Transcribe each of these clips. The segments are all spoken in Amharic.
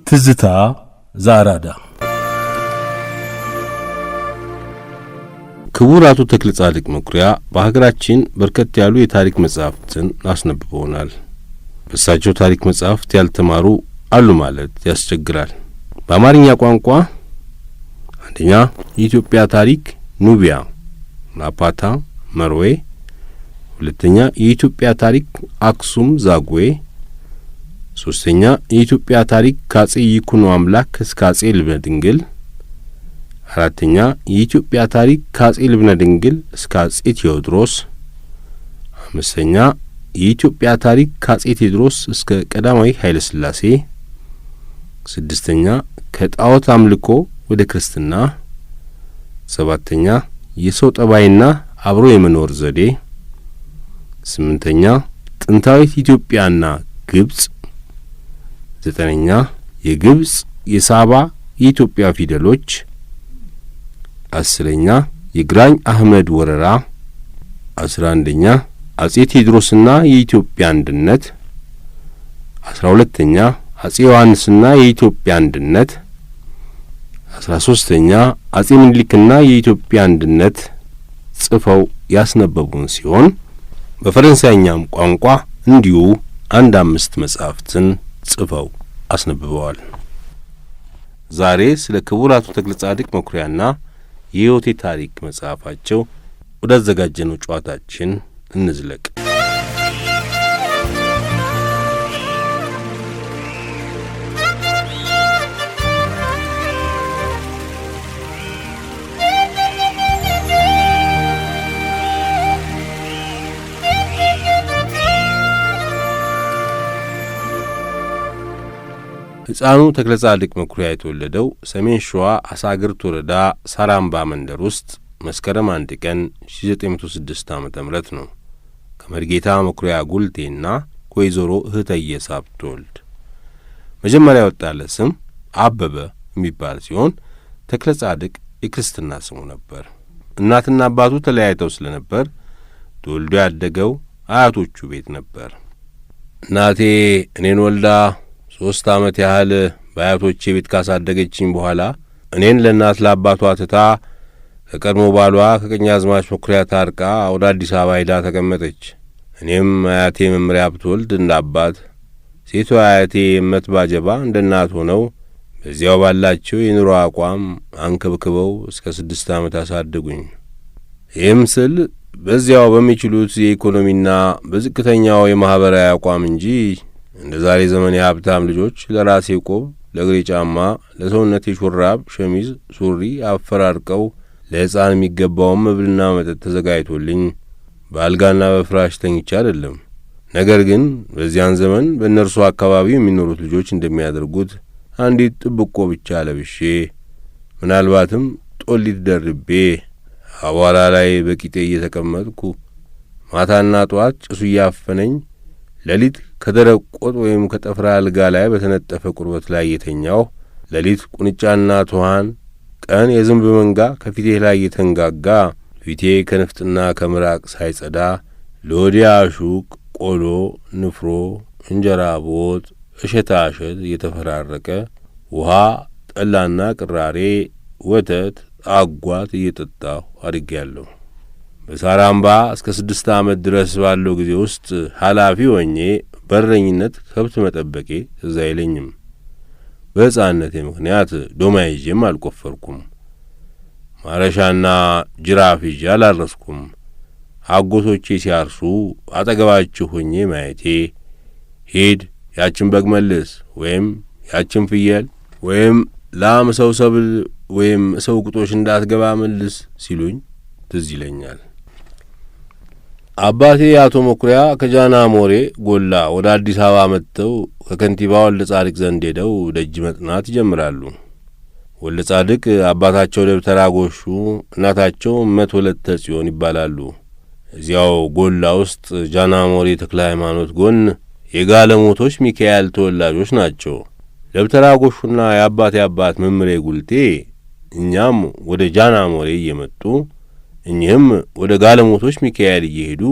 ትዝታ ዛራዳ ክቡር አቶ ተክለ ጻድቅ መኩሪያ በሀገራችን በርከት ያሉ የታሪክ መጻሕፍትን አስነብበውናል። በእሳቸው ታሪክ መጻሕፍት ያልተማሩ አሉ ማለት ያስቸግራል። በአማርኛ ቋንቋ አንደኛ የኢትዮጵያ ታሪክ ኑቢያ ናፓታ መርዌ፣ ሁለተኛ የኢትዮጵያ ታሪክ አክሱም ዛጉዌ፣ ሶስተኛ የኢትዮጵያ ታሪክ ከአጼ ይኩኖ አምላክ እስከ አጼ ልብነ ድንግል፣ አራተኛ የኢትዮጵያ ታሪክ ከአጼ ልብነ ድንግል እስከ አጼ ቴዎድሮስ፣ አምስተኛ የኢትዮጵያ ታሪክ ከአጼ ቴዎድሮስ እስከ ቀዳማዊ ኃይለ ሥላሴ፣ ስድስተኛ ከጣዖት አምልኮ ወደ ክርስትና፣ ሰባተኛ የሰው ጠባይና አብሮ የመኖር ዘዴ፣ ስምንተኛ ጥንታዊት ኢትዮጵያና ግብጽ፣ ዘጠነኛ የግብጽ የሳባ የኢትዮጵያ ፊደሎች፣ አስረኛ የግራኝ አህመድ ወረራ፣ 11ኛ አጼ ቴዎድሮስና የኢትዮጵያ አንድነት፣ 12ኛ አጼ ዮሐንስና የኢትዮጵያ አንድነት፣ 13ኛ አጼ ምኒልክና የኢትዮጵያ አንድነት ጽፈው ያስነበቡን ሲሆን በፈረንሳይኛም ቋንቋ እንዲሁ 5 መጻሕፍትን ጽፈው አስነብበዋል። ዛሬ ስለ ክቡር አቶ ተክለ ጻድቅ መኩሪያና የሕይወቴ ታሪክ መጽሐፋቸው ወዳዘጋጀነው ጨዋታችን እንዝለቅ። ሕፃኑ ተክለ ጻድቅ መኩሪያ የተወለደው ሰሜን ሸዋ አሳግርት ወረዳ ሳራምባ መንደር ውስጥ መስከረም 1 ቀን 1906 ዓ.ም ነው። ከመርጌታ መኩሪያ ጉልቴና ከወይዘሮ እህተየ ሳብተወልድ መጀመሪያ ወጣለት ስም አበበ የሚባል ሲሆን ተክለ ጻድቅ የክርስትና ስሙ ነበር። እናትና አባቱ ተለያይተው ስለነበር ተወልዶ ያደገው አያቶቹ ቤት ነበር። እናቴ እኔን ወልዳ 3 ዓመት ያህል በአያቶቼ ቤት ካሳደገችኝ በኋላ እኔን ለእናት ለአባቷ ትታ ከቀድሞ ባሏ ከቀኛዝማች መኩሪያ ታርቃ ወደ አዲስ አበባ ሄዳ ተቀመጠች። እኔም አያቴ መምሪያ ብትወልድ እንደ አባት፣ ሴቷ አያቴ እመት ባጀባ እንደ እናት ሆነው በዚያው ባላቸው የኑሮ አቋም አንከብክበው እስከ 6 ዓመት አሳደጉኝ። ይህም ስል በዚያው በሚችሉት የኢኮኖሚና በዝቅተኛው የማኅበራዊ አቋም እንጂ እንደ ዛሬ ዘመን የሀብታም ልጆች ለራሴ ቆብ፣ ለእግሬ ጫማ፣ ለሰውነቴ ሹራብ፣ ሸሚዝ፣ ሱሪ አፈራርቀው ለሕፃን የሚገባውን መብልና መጠጥ ተዘጋጅቶልኝ በአልጋና በፍራሽ ተኝቼ አይደለም። ነገር ግን በዚያን ዘመን በእነርሱ አካባቢ የሚኖሩት ልጆች እንደሚያደርጉት አንዲት ጥብቆ ብቻ ለብሼ ምናልባትም ጦሊት ደርቤ አቧራ ላይ በቂጤ እየተቀመጥኩ ማታና ጠዋት ጭሱ እያፈነኝ ሌሊት ከደረቅ ቆጥ ወይም ከጠፍራ አልጋ ላይ በተነጠፈ ቁርበት ላይ የተኛው ሌሊት ቁንጫና ትኋን ቀን የዝንብ መንጋ ከፊቴ ላይ የተንጋጋ ፊቴ ከንፍጥና ከምራቅ ሳይጸዳ ለወዲያ አሹቅ፣ ቆሎ፣ ንፍሮ፣ እንጀራ በወጥ፣ እሸታ እሸት እየተፈራረቀ ውሃ፣ ጠላና ቅራሬ፣ ወተት፣ አጓት እየጠጣሁ አድጌያለሁ። በሳራምባ እስከ 6 ዓመት ድረስ ባለው ጊዜ ውስጥ ኃላፊ ሆኜ በረኝነት ከብት መጠበቄ እዛ አይለኝም። በሕፃንነቴ ምክንያት ዶማ ይዤም አልቆፈርኩም። ማረሻና ጅራፍ ይዤ አላረስኩም። አጎቶቼ ሲያርሱ አጠገባቸው ሆኜ ማየቴ ሂድ ያችን በግ መልስ ወይም ያችን ፍየል ወይም ላም ሰው ሰብል ወይም ሰው ግጦሽ እንዳትገባ መልስ ሲሉኝ ትዝ ይለኛል። አባቴ አቶ መኩሪያ ከጃና ሞሬ ጎላ ወደ አዲስ አበባ መጥተው ከከንቲባ ወልደ ጻድቅ ዘንድ ሄደው ደጅ መጥናት ይጀምራሉ። ወልደ ጻድቅ አባታቸው ደብተራ ጎሹ፣ እናታቸው እመት ወለተ ጽዮን ይባላሉ። እዚያው ጎላ ውስጥ ጃና ሞሬ ተክለ ሃይማኖት ጎን የጋለሞቶች ሚካኤል ተወላጆች ናቸው። ደብተራ ጎሹና የአባቴ አባት መምሬ ጉልቴ እኛም ወደ ጃና ሞሬ እየመጡ እኚህም ወደ ጋለሞቶች ሚካኤል እየሄዱ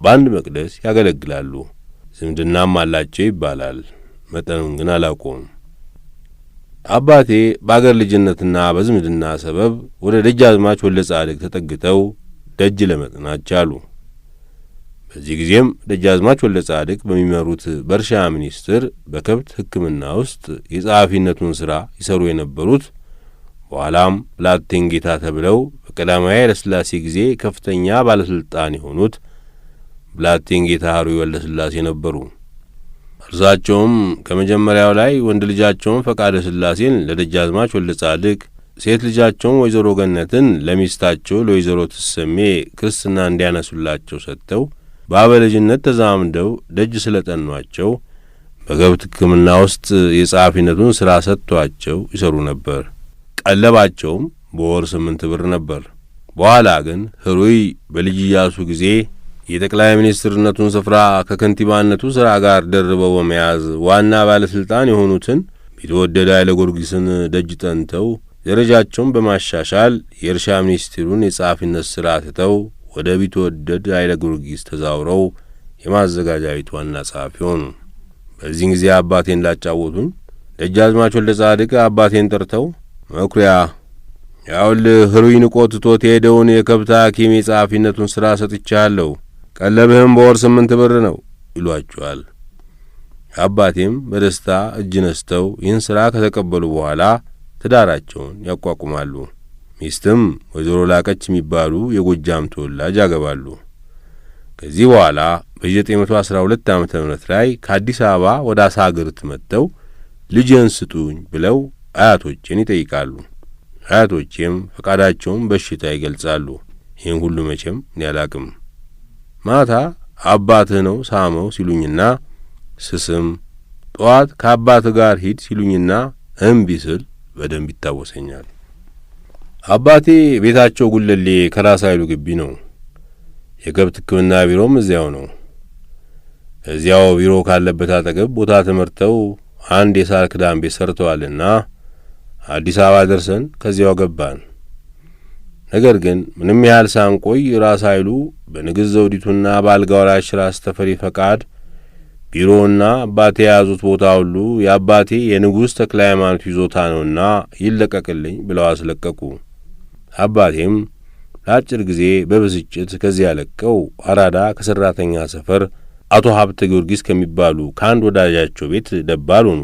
በአንድ መቅደስ ያገለግላሉ። ዝምድናም አላቸው ይባላል። መጠኑን ግን አላውቀውም። አባቴ በአገር ልጅነትና በዝምድና ሰበብ ወደ ደጃዝማች ወልደ ጻድቅ ተጠግተው ደጅ ለመጥናት ቻሉ። በዚህ ጊዜም ደጃዝማች ወልደ ጻድቅ በሚመሩት በእርሻ ሚኒስቴር በከብት ሕክምና ውስጥ የጸሐፊነቱን ሥራ ይሰሩ የነበሩት በኋላም ብላቴን ጌታ ተብለው በቀዳማዊ ኃይለ ሥላሴ ጊዜ ከፍተኛ ባለሥልጣን የሆኑት ብላቴን ጌታ ኅሩይ ወልደ ሥላሴ ነበሩ። እርሳቸውም ከመጀመሪያው ላይ ወንድ ልጃቸውን ፈቃደ ሥላሴን ለደጃዝማች ወልደ ጻድቅ፣ ሴት ልጃቸውን ወይዘሮ ገነትን ለሚስታቸው ለወይዘሮ ትሰሜ ክርስትና እንዲያነሱላቸው ሰጥተው በአበልጅነት ተዛምደው ደጅ ስለ ጠኗቸው በከብት ሕክምና ውስጥ የጸሐፊነቱን ሥራ ሰጥቷቸው ይሰሩ ነበር። ቀለባቸውም በወር 8 ብር ነበር። በኋላ ግን ኅሩይ በልጅ ኢያሱ ጊዜ የጠቅላይ ሚኒስትርነቱን ስፍራ ከከንቲባነቱ ሥራ ጋር ደርበው በመያዝ ዋና ባለሥልጣን የሆኑትን ቢትወደድ ኃይለ ጊዮርጊስን ደጅ ጠንተው ደረጃቸውን በማሻሻል የእርሻ ሚኒስቴሩን የጸሐፊነት ሥራ ትተው ወደ ቢትወደድ ኃይለ ጊዮርጊስ ተዛውረው የማዘጋጃ ቤት ዋና ጸሐፊ ሆኑ። በዚህን ጊዜ አባቴን ላጫወቱኝ ደጃዝማች ወልደ ጻድቅ አባቴን ጠርተው መኩሪያ ያውልህ ኅሩይ ንቆ ትቶት የሄደውን የከብት ሐኪም የጸሐፊነቱን ሥራ ሰጥቻለሁ፣ ቀለብህም በወር 8 ብር ነው ይሏቸዋል። አባቴም በደስታ እጅ ነስተው ይህን ሥራ ከተቀበሉ በኋላ ትዳራቸውን ያቋቁማሉ። ሚስትም ወይዘሮ ላቀች የሚባሉ የጎጃም ተወላጅ ያገባሉ። ከዚህ በኋላ በ1912 ዓመተ ምህረት ላይ ከአዲስ አበባ ወደ አሳግርት መጥተው ልጄን ስጡኝ ብለው አያቶቼን ይጠይቃሉ። አያቶቼም ፈቃዳቸውን በሽታ ይገልጻሉ። ይህን ሁሉ መቼም እኔ አላቅም። ማታ አባትህ ነው ሳመው ሲሉኝና ስስም፣ ጠዋት ከአባትህ ጋር ሂድ ሲሉኝና እምቢ ስል በደንብ ይታወሰኛል። አባቴ ቤታቸው ጉለሌ ከራስ ኃይሉ ግቢ ነው። የከብት ሕክምና ቢሮም እዚያው ነው። እዚያው ቢሮ ካለበት አጠገብ ቦታ ተመርተው አንድ የሳር ክዳን ቤት ሰርተዋልና አዲስ አበባ ደርሰን ከዚያው ገባን። ነገር ግን ምንም ያህል ሳንቆይ ራስ ኃይሉ በንግሥት ዘውዲቱና በአልጋ ወራሽ ራስ ተፈሪ ፈቃድ ቢሮውና አባቴ የያዙት ቦታ ሁሉ የአባቴ የንጉሥ ተክለ ሃይማኖት ይዞታ ነውና ይለቀቅልኝ ብለው አስለቀቁ። አባቴም ለአጭር ጊዜ በብስጭት ከዚያ ለቀው አራዳ ከሠራተኛ ሰፈር አቶ ሀብተ ጊዮርጊስ ከሚባሉ ከአንድ ወዳጃቸው ቤት ደባል ሆኑ።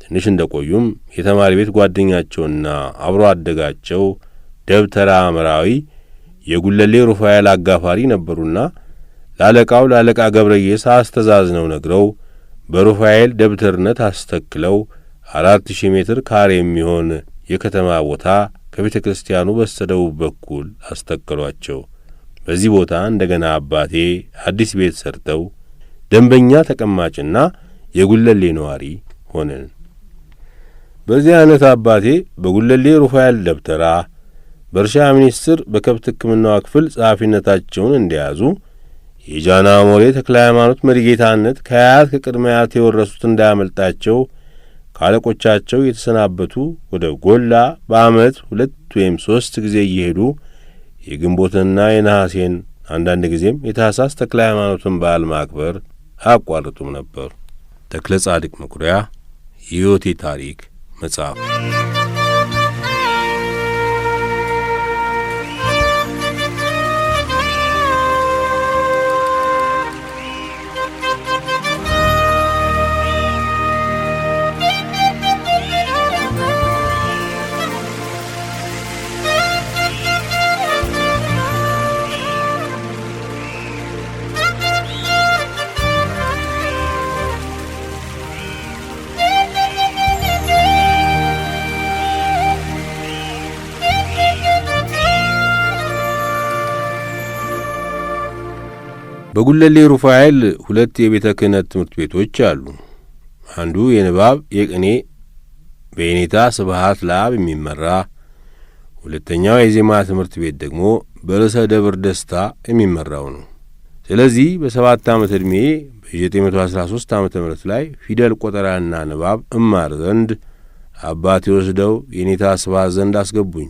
ትንሽ እንደ ቆዩም የተማሪ ቤት ጓደኛቸውና አብሮ አደጋቸው ደብተራ መራዊ የጉለሌ ሩፋኤል አጋፋሪ ነበሩና ለአለቃው ለአለቃ ገብረየስ አስተዛዝነው ነግረው በሩፋኤል ደብተርነት አስተክለው 4000 ሜትር ካሬ የሚሆን የከተማ ቦታ ከቤተ ክርስቲያኑ በስተደቡብ በኩል አስተከሏቸው። በዚህ ቦታ እንደገና አባቴ አዲስ ቤት ሰርተው ደንበኛ ተቀማጭና የጉለሌ ነዋሪ ሆነን። በዚህ አይነት አባቴ በጉለሌ ሩፋኤል ደብተራ በእርሻ ሚኒስቴር በከብት ሕክምናዋ ክፍል ጸሐፊነታቸውን እንደያዙ የጃና ሞሬ ተክለ ሃይማኖት መሪጌታነት ከአያት ከቅድመ አያት የወረሱት እንዳያመልጣቸው ካለቆቻቸው የተሰናበቱ ወደ ጎላ በዓመት 2 ወይም 3 ጊዜ እየሄዱ የግንቦትና የነሐሴን አንዳንድ ጊዜም የታህሳስ ተክለ ሃይማኖትን በዓል ማክበር አያቋርጡም ነበር። ተክለ ጻድቅ መኩሪያ የሕይወቴ ታሪክ መጽሐፍ። በጉለሌ ሩፋኤል 2 የቤተ ክህነት ትምህርት ቤቶች አሉ። አንዱ የንባብ የቅኔ በየኔታ ስብሐት ለአብ የሚመራ፣ ሁለተኛው የዜማ ትምህርት ቤት ደግሞ በርዕሰ ደብር ደስታ የሚመራው ነው። ስለዚህ በ7 ዓመት ዕድሜ በ1913 ዓመተ ምህረት ላይ ፊደል ቆጠራና ንባብ እማር ዘንድ አባቴ ወስደው የኔታ ስብሐት ዘንድ አስገቡኝ።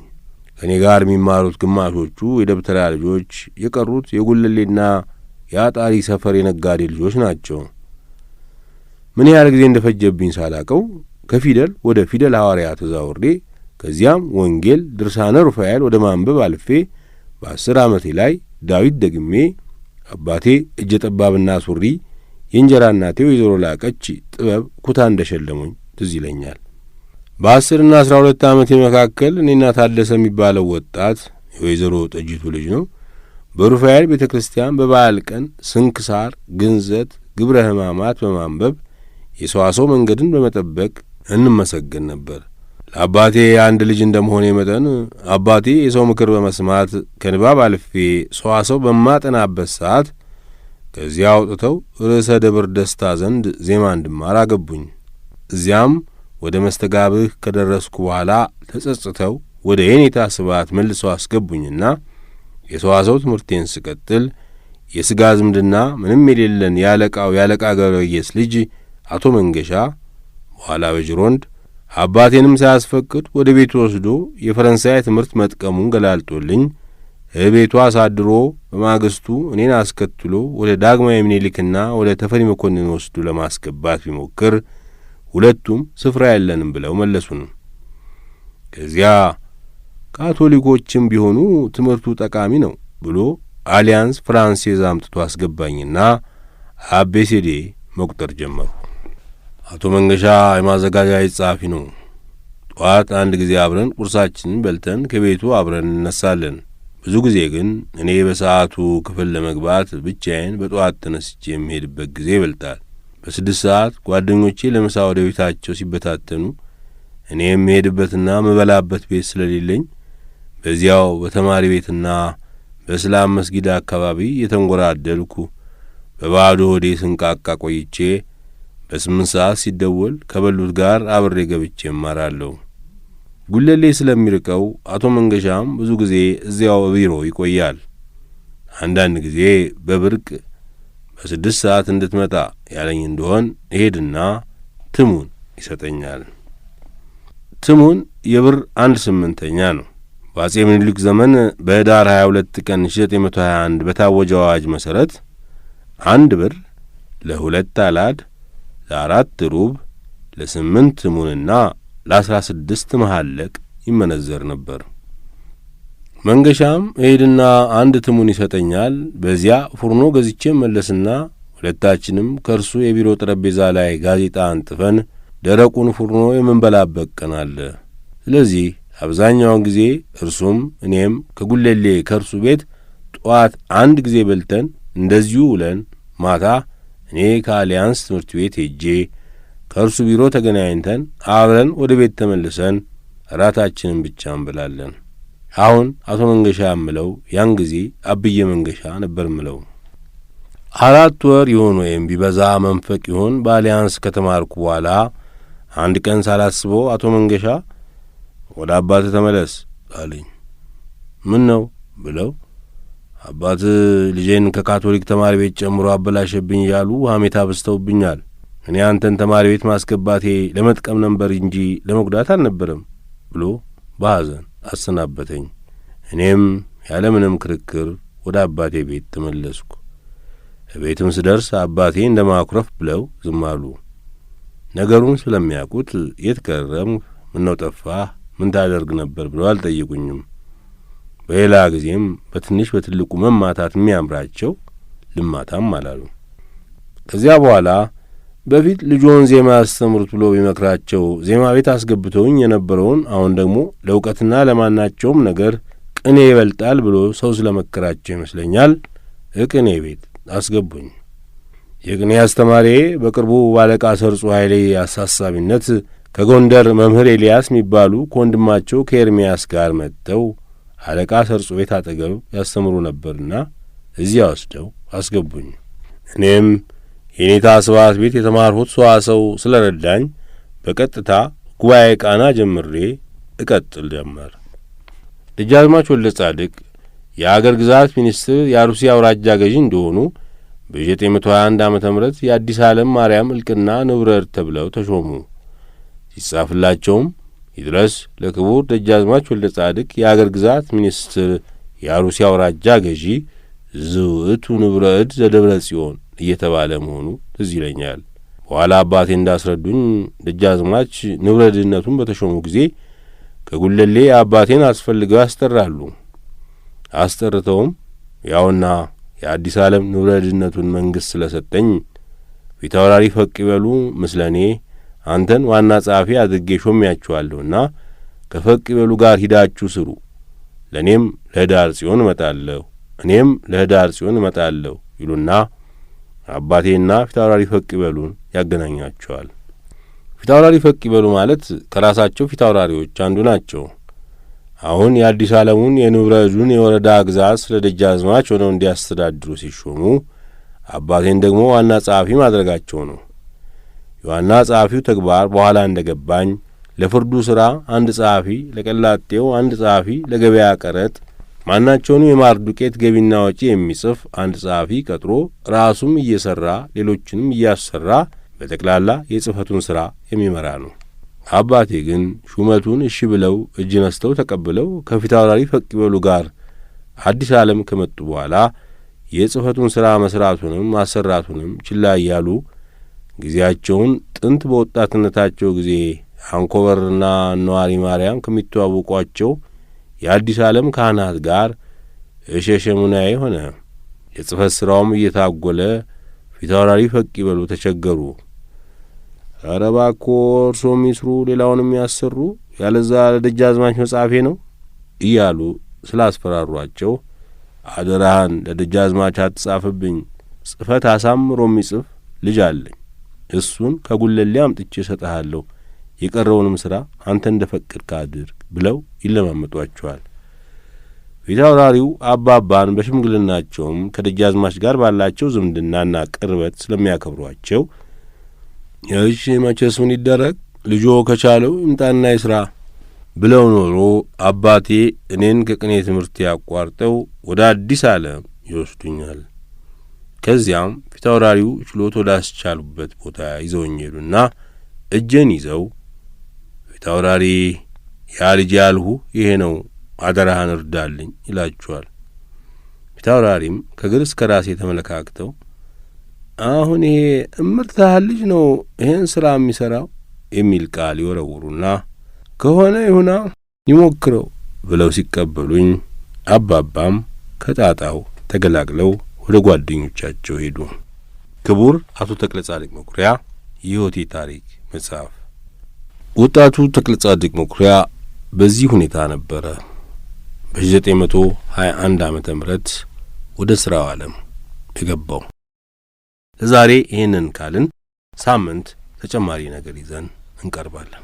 ከእኔ ጋር የሚማሩት ግማሾቹ የደብተራ ልጆች፣ የቀሩት የጉለሌና የአጣሪ ሰፈር የነጋዴ ልጆች ናቸው። ምን ያህል ጊዜ እንደፈጀብኝ ሳላቀው ከፊደል ወደ ፊደል ሐዋርያ ተዛውሬ ከዚያም ወንጌል ድርሳነ ሩፋኤል ወደ ማንበብ አልፌ በ10 ዓመቴ ላይ ዳዊት ደግሜ አባቴ እጀ ጠባብና ሱሪ የእንጀራ እናቴ ወይዘሮ ላቀች ጥበብ ኩታ እንደሸለሙኝ ትዝ ይለኛል። በ10ና 12 ዓመቴ መካከል እኔና ታደሰ የሚባለው ወጣት የወይዘሮ ጠጅቱ ልጅ ነው በሩፋኤል ቤተ ክርስቲያን በበዓል ቀን ስንክሳር፣ ግንዘት፣ ግብረ ሕማማት በማንበብ የሰዋሰው መንገድን በመጠበቅ እንመሰገን ነበር። ለአባቴ አንድ ልጅ እንደመሆኔ መጠን አባቴ የሰው ምክር በመስማት ከንባብ አልፌ ሰዋሰው በማጠናበት ሰዓት ከዚያ አውጥተው ርዕሰ ደብር ደስታ ዘንድ ዜማ እንድማር አገቡኝ። እዚያም ወደ መስተጋብህ ከደረስኩ በኋላ ተጸጽተው ወደ የኔታ ስብዓት መልሰው አስገቡኝና የሰዋሰው ትምህርቴን ስቀጥል የሥጋ ዝምድና ምንም የሌለን ያለቃ ገብረየስ ልጅ አቶ መንገሻ በኋላ በጅሮንድ አባቴንም ሳያስፈቅድ ወደ ቤቱ ወስዶ የፈረንሳይ ትምህርት መጥቀሙን ገላልጦልኝ ቤቱ አሳድሮ በማግስቱ እኔን አስከትሎ ወደ ዳግማዊ ምኒልክና ወደ ተፈሪ መኮንን ወስዶ ለማስገባት ቢሞክር ሁለቱም ስፍራ የለንም ብለው መለሱን። ከዚያ ካቶሊኮችም ቢሆኑ ትምህርቱ ጠቃሚ ነው ብሎ አሊያንስ ፍራንሴዝ አምጥቶ አስገባኝና አቤሴዴ መቁጠር ጀመሩ። አቶ መንገሻ የማዘጋጃ ጸሐፊ ነው። ጠዋት አንድ ጊዜ አብረን ቁርሳችንን በልተን ከቤቱ አብረን እንነሳለን። ብዙ ጊዜ ግን እኔ በሰዓቱ ክፍል ለመግባት ብቻዬን በጠዋት ተነስቼ የሚሄድበት ጊዜ ይበልጣል። በ6 ሰዓት ጓደኞቼ ለምሳ ወደ ቤታቸው ሲበታተኑ እኔ የሚሄድበትና መበላበት ቤት ስለሌለኝ በዚያው በተማሪ ቤትና በእስላም መስጊድ አካባቢ የተንጎራደልኩ በባዶ ሆዴ ስንቃቃ ቆይቼ በ8 ሰዓት ሲደወል ከበሉት ጋር አብሬ ገብቼ እማራለሁ። ጉለሌ ስለሚርቀው አቶ መንገሻም ብዙ ጊዜ እዚያው ቢሮ ይቆያል። አንዳንድ ጊዜ በብርቅ በ6 ሰዓት እንድትመጣ ያለኝ እንደሆን እሄድና ትሙን ይሰጠኛል። ትሙን የብር 1/8ኛ ነው። በአጼ ምኒልክ ዘመን በህዳር 22 ቀን 1921 በታወጀው አዋጅ መሠረት 1 ብር ለ2 አላድ ለ4 ሩብ ለ8 ትሙንና ለ16 መሐለቅ ይመነዘር ነበር። መንገሻም እሄድና 1 ትሙን ይሰጠኛል። በዚያ ፉርኖ ገዝቼ መለስና ሁለታችንም ከእርሱ የቢሮ ጠረጴዛ ላይ ጋዜጣ አንጥፈን ደረቁን ፉርኖ የምንበላበት ቀን አለ። ስለዚህ አብዛኛውን ጊዜ እርሱም እኔም ከጉለሌ ከእርሱ ቤት ጠዋት 1 ጊዜ በልተን እንደዚሁ ውለን ማታ እኔ ከአሊያንስ ትምህርት ቤት ሄጄ ከእርሱ ቢሮ ተገናኝተን አብረን ወደ ቤት ተመልሰን እራታችንን ብቻ እንበላለን። አሁን አቶ መንገሻ የምለው ያን ጊዜ አብዬ መንገሻ ነበር ምለው። 4 ወር ይሆን ወይም ቢበዛ መንፈቅ ይሆን በአሊያንስ ከተማርኩ በኋላ አንድ ቀን ሳላስበው አቶ መንገሻ ወደ አባት ተመለስ አለኝ። ምን ነው ብለው አባት ልጄን ከካቶሊክ ተማሪ ቤት ጨምሮ አበላሸብኝ ያሉ ሐሜታ በስተውብኛል። እኔ አንተን ተማሪ ቤት ማስገባቴ ለመጥቀም ነበር እንጂ ለመጉዳት አልነበረም ብሎ በሐዘን አሰናበተኝ። እኔም ያለ ምንም ክርክር ወደ አባቴ ቤት ተመለስኩ። ቤትም ስደርስ አባቴ እንደማኩረፍ ብለው ዝም አሉ። ነገሩን ስለሚያውቁት የት ከረምህ፣ ምነው ጠፋህ፣ ምን ታደርግ ነበር ብለው አልጠየቁኝም። በሌላ ጊዜም በትንሽ በትልቁ መማታት የሚያምራቸው ልማታም አላሉ። ከዚያ በኋላ በፊት ልጆን ዜማ ያስተምሩት ብሎ ቢመክራቸው ዜማ ቤት አስገብተውኝ የነበረውን አሁን ደግሞ ለእውቀትና ለማናቸውም ነገር ቅኔ ይበልጣል ብሎ ሰው ስለመከራቸው ይመስለኛል ቅኔ ቤት አስገቡኝ። የቅኔ አስተማሪ በቅርቡ ባለቃ ሰርጹ ኃይሌ አሳሳቢነት ከጎንደር መምህር ኤልያስ የሚባሉ ከወንድማቸው ከኤርምያስ ጋር መጥተው አለቃ ሰርጹ ቤት አጠገብ ያስተምሩ ነበርና እዚያ ወስደው አስገቡኝ። እኔም የኔታ ስብዓት ቤት የተማርሁት ሰዋሰው ስለ ረዳኝ በቀጥታ ጉባኤ ቃና ጀምሬ እቀጥል ጀመር። ደጃዝማች ወልደ ጻድቅ የአገር ግዛት ሚኒስትር የአሩሲ አውራጃ ገዢ እንደሆኑ በ1921 ዓመተ ምህረት የአዲስ ዓለም ማርያም እልቅና ንብረት ተብለው ተሾሙ። ሲጻፍላቸውም ይድረስ ለክቡር ደጃዝማች ወልደ ጻድቅ የአገር ግዛት ሚኒስትር የአሩሲ አውራጃ ገዢ ዝውዕቱ ንብረት ዘደብረ ጽዮን እየተባለ መሆኑ ትዝ ይለኛል። በኋላ አባቴ እንዳስረዱኝ ደጃዝማች ንብረድነቱን በተሾሙ ጊዜ ከጉለሌ አባቴን አስፈልገው ያስጠራሉ። አስጠርተውም ያውና የአዲስ ዓለም ንብረድነቱን መንግሥት ስለሰጠኝ ፊታውራሪ ፈቅ ይበሉ ምስለኔ አንተን ዋና ጸሐፊ አድርጌ ሾሜያችኋለሁና ከፈቅ ይበሉ ጋር ሂዳችሁ ስሩ። ለእኔም ለህዳር ጽዮን እመጣለሁ፣ እኔም ለህዳር ጽዮን እመጣለሁ ይሉና አባቴና ፊታውራሪ ፈቅ ይበሉን ያገናኛቸዋል። ፊታውራሪ ፈቅ ይበሉ ማለት ከራሳቸው ፊታውራሪዎች አንዱ ናቸው። አሁን የአዲስ ዓለሙን የንብረዱን የወረዳ ግዛት ስለ ደጃዝማች ሆነው እንዲያስተዳድሩ ሲሾሙ አባቴን ደግሞ ዋና ጸሐፊ ማድረጋቸው ነው። የዋና ጸሐፊው ተግባር በኋላ እንደ ገባኝ ለፍርዱ ሥራ አንድ ጸሐፊ፣ ለቀላጤው አንድ ጸሐፊ፣ ለገበያ ቀረጥ ማናቸውንም የማር ዱቄት ገቢና ወጪ የሚጽፍ አንድ ጸሐፊ ቀጥሮ ራሱም እየሠራ ሌሎችንም እያሰራ በጠቅላላ የጽሕፈቱን ሥራ የሚመራ ነው። አባቴ ግን ሹመቱን እሺ ብለው እጅ ነስተው ተቀብለው ከፊታውራሪ ፈቅ ይበሉ ጋር አዲስ ዓለም ከመጡ በኋላ የጽሕፈቱን ሥራ መሥራቱንም ማሰራቱንም ችላ እያሉ ጊዜያቸውን ጥንት በወጣትነታቸው ጊዜ አንኮበርና ነዋሪ ማርያም ከሚተዋወቋቸው የአዲስ ዓለም ካህናት ጋር እሸሸሙናዬ ሆነ። የጽሕፈት ሥራውም እየታጐለ ፊታውራሪ ፈቅ ይበሉ ተቸገሩ። ኧረ እባክዎ እርሶም ይስሩ፣ ሌላውንም ያሰሩ፣ ያለዛ ለደጃዝማች መጻፌ ነው እያሉ ስላስፈራሯቸው አደራህን ለደጃዝማች አትጻፍብኝ፣ ጽሕፈት አሳምሮ የሚጽፍ ልጅ አለኝ፣ እሱን ከጉለሌ አምጥቼ እሰጥሃለሁ፣ የቀረውንም ሥራ አንተ እንደ ፈቀድክ አድርግ ብለው ይለማመጧቸዋል። ፊታውራሪው አባባን በሽምግልናቸውም ከደጃዝማች ጋር ባላቸው ዝምድናና ቅርበት ስለሚያከብሯቸው እሺ መቼስ ምን ይደረግ ልጆ ከቻለው ይምጣና ይስራ ብለው ኖሮ አባቴ እኔን ከቅኔ ትምህርት ያቋርጠው ወደ አዲስ ዓለም ይወስዱኛል። ከዚያም ፊታውራሪው ችሎት ወዳስቻሉበት ቦታ ይዘውኝ ሄዱና እጄን ይዘው ፊታውራሪ ያ ልጅ ያልሁ ይሄ ነው፣ አደራህን እርዳልኝ ይላቸዋል። ፊታውራሪም ከግር እስከ ራሴ ተመለካክተው አሁን ይሄ እምርታህል ልጅ ነው ይሄን ሥራ የሚሠራው የሚል ቃል ይወረውሩና ከሆነ ይሁና ይሞክረው ብለው ሲቀበሉኝ አባባም ከጣጣው ተገላግለው ወደ ጓደኞቻቸው ሄዱ። ክቡር አቶ ተክለ ጻድቅ መኩሪያ የሕይወቴ ታሪክ መጽሐፍ። ወጣቱ ተክለ ጻድቅ መኩሪያ በዚህ ሁኔታ ነበረ በ1921 ዓመተ ምህረት ወደ ሥራው ዓለም የገባው። ለዛሬ ይህንን ካልን ሳምንት ተጨማሪ ነገር ይዘን እንቀርባለን።